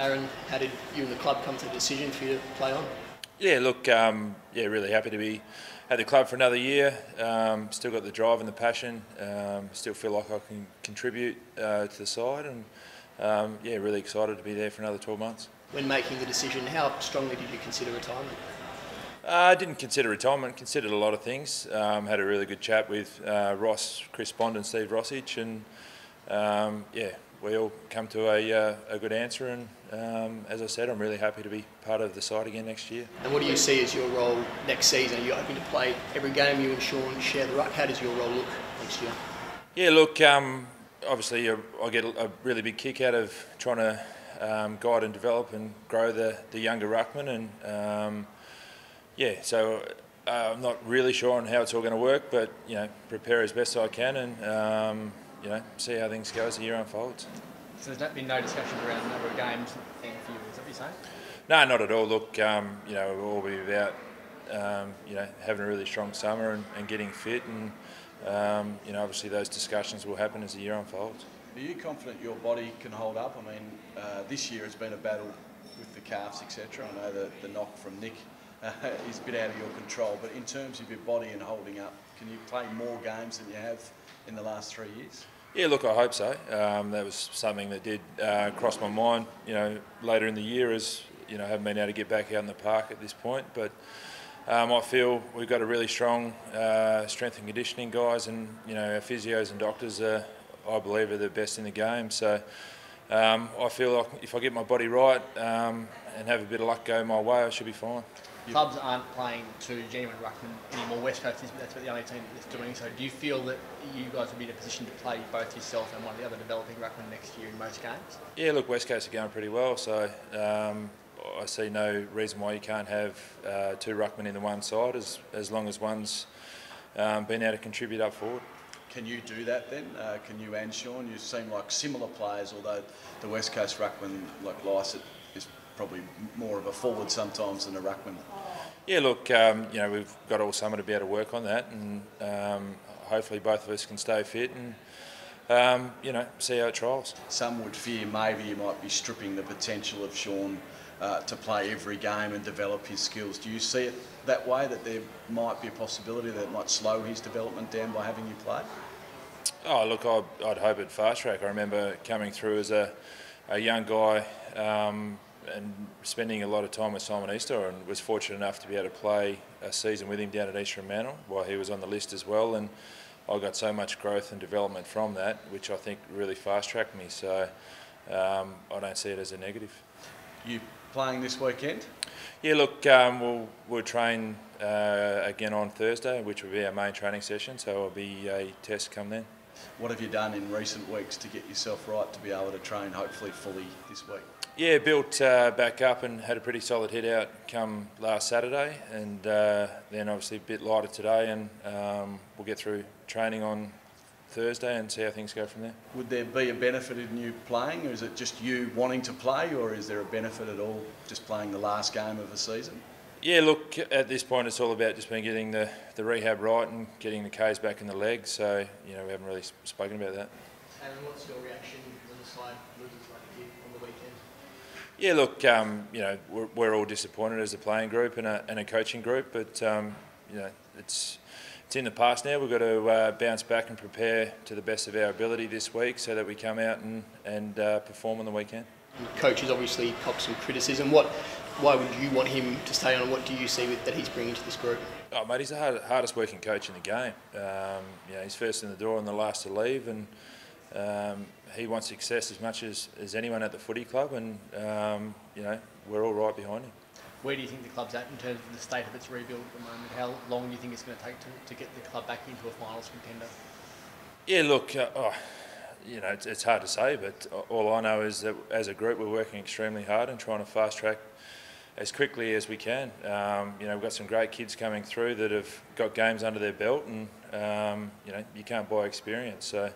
Aaron, how did you and the club come to the decision for you to play on? Yeah, look, really happy to be at the club for another year. Still got the drive and the passion. Still feel like I can contribute to the side, and really excited to be there for another 12 months. When making the decision, how strongly did you consider retirement? I didn't consider retirement. Considered a lot of things. Had a really good chat with Ross, Chris Bond, and Steve Rossage, and we all come to a good answer. And as I said, I'm really happy to be part of the side again next year. And what do you see as your role next season? Are you hoping to play every game? You and Sean share the ruck. How does your role look next year? Yeah, look, obviously I get a really big kick out of trying to guide and develop and grow the younger ruckman, and so I'm not really sure on how it's all going to work, but prepare as best I can, and see how things go as the year unfolds. So there's been no discussion around the number of games for you, is that what you're saying? No, not at all. Look, we'll all be about having a really strong summer and getting fit, and obviously those discussions will happen as the year unfolds. Are you confident your body can hold up? I mean, this year it's been a battle with the calves, etc. I know that the knock from Nick is a bit out of your control, but in terms of your body and holding up, can you play more games than you have in the last 3 years? Yeah, look, I hope so. That was something that did cross my mind, later in the year, as haven't been able to get back out in the park at this point. But I feel we've got a really strong strength and conditioning guys, and our physios and doctors I believe are the best in the game. So I feel like if I get my body right and have a bit of luck go my way, I should be fine. Clubs aren't playing to genuine ruckman anymore. West Coast is that's the only team that's doing so. Do you feel that you guys will be in a position to play both yourself and one of the other developing ruckmen next year in most games? Yeah, look, West Coast are going pretty well, so I see no reason why you can't have two ruckmen in the one side as long as one's been able to contribute up forward. Can you do that then? Can you and Sean? You seem like similar players, although the West Coast ruckman, like Lycett, is probably more of a forward sometimes than a ruckman. Yeah, look, we've got all summer to be able to work on that, and hopefully both of us can stay fit and see how it trials. Some would fear maybe you might be stripping the potential of Sean to play every game and develop his skills. Do you see it that way, that there might be a possibility that it might slow his development down by having you play? Oh, look, I'd hope it fast track. I remember coming through as a young guy and spending a lot of time with Simon Easter, and was fortunate enough to be able to play a season with him down at East Fremantle while he was on the list as well, and I got so much growth and development from that, which I think really fast tracked me, so I don't see it as a negative. You playing this weekend? Yeah, look, we'll train again on Thursday, which will be our main training session, so it'll be a test come then. What have you done in recent weeks to get yourself right to be able to train hopefully fully this week? Yeah, built back up and had a pretty solid hit out come last Saturday, and then obviously a bit lighter today, and we'll get through training on Thursday and see how things go from there. Would there be a benefit in you playing, or is it just you wanting to play, or is there a benefit at all just playing the last game of the season? Yeah, look, at this point it's all about just been getting the rehab right and getting the Ks back in the legs, so we haven't really spoken about that. And what's your reaction when the side loses like it did on the weekend? Yeah, look, we're all disappointed as a playing group and a coaching group, but it's in the past now. We've got to bounce back and prepare to the best of our ability this week so that we come out and perform on the weekend. The coach has obviously copped some criticism. Why would you want him to stay on, and what do you see that he's bringing to this group? Oh, mate, he's the hardest working coach in the game. He's first in the door and the last to leave, and he wants success as much as anyone at the footy club, and we're all right behind him. Where do you think the club's at in terms of the state of its rebuild at the moment? How long do you think it's going to take to get the club back into a finals contender? Yeah, look, it's hard to say, but all I know is that as a group we're working extremely hard and trying to fast track as quickly as we can. We've got some great kids coming through that have got games under their belt, and you can't buy experience. So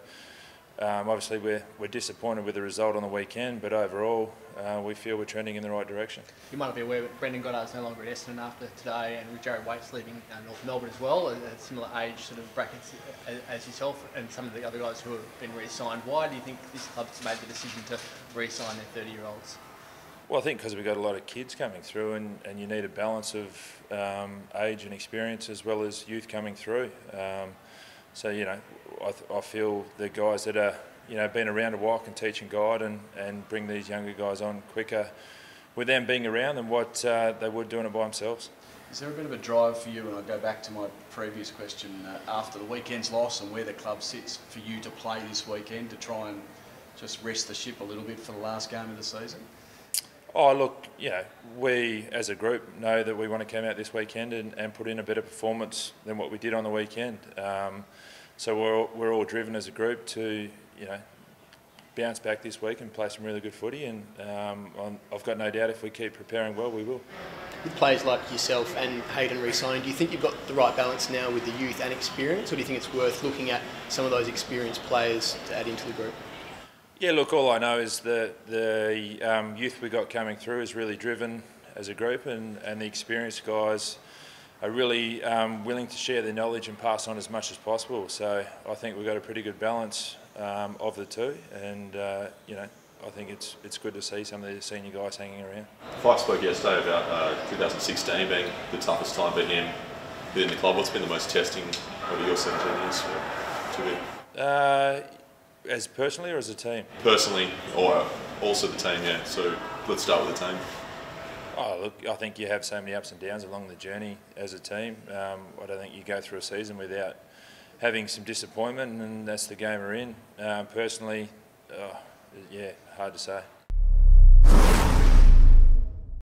obviously we're disappointed with the result on the weekend, but overall we feel we're trending in the right direction. You might not be aware, but Brendan Goddard's no longer at Essendon after today, and with Jared Waite's leaving North Melbourne as well, a similar age sort of brackets as yourself and some of the other guys who have been re-signed. Why do you think this club's made the decision to re-sign their 30-year-olds? Well, I think because we've got a lot of kids coming through, and you need a balance of age and experience as well as youth coming through. So, you know, I feel the guys that are, you know, been around a while can teach and guide and bring these younger guys on quicker with them being around than what they would doing it by themselves. Is there a bit of a drive for you, and I go back to my previous question, after the weekend's loss and where the club sits, for you to play this weekend to try and just rest the ship a little bit for the last game of the season? Oh, look, you know, we as a group know that we want to come out this weekend and put in a better performance than what we did on the weekend. So we're all driven as a group to, you know, bounce back this week and play some really good footy, and I've got no doubt if we keep preparing well, we will. With players like yourself and Hayden re-signing, do you think you've got the right balance now with the youth and experience, or do you think it's worth looking at some of those experienced players to add into the group? Yeah, look, all I know is that the youth we got coming through is really driven as a group, and the experienced guys are really willing to share their knowledge and pass on as much as possible. So I think we've got a pretty good balance of the two, and you know, I think it's good to see some of the senior guys hanging around. Fyfe spoke yesterday about 2016 being the toughest time for him within the club. What's been the most testing over your 17 years to be? As personally or as a team? Personally, or also the team, yeah. So let's start with the team. Oh, look, I think you have so many ups and downs along the journey as a team. I don't think you go through a season without having some disappointment, and that's the game we're in. Personally, yeah, hard to say.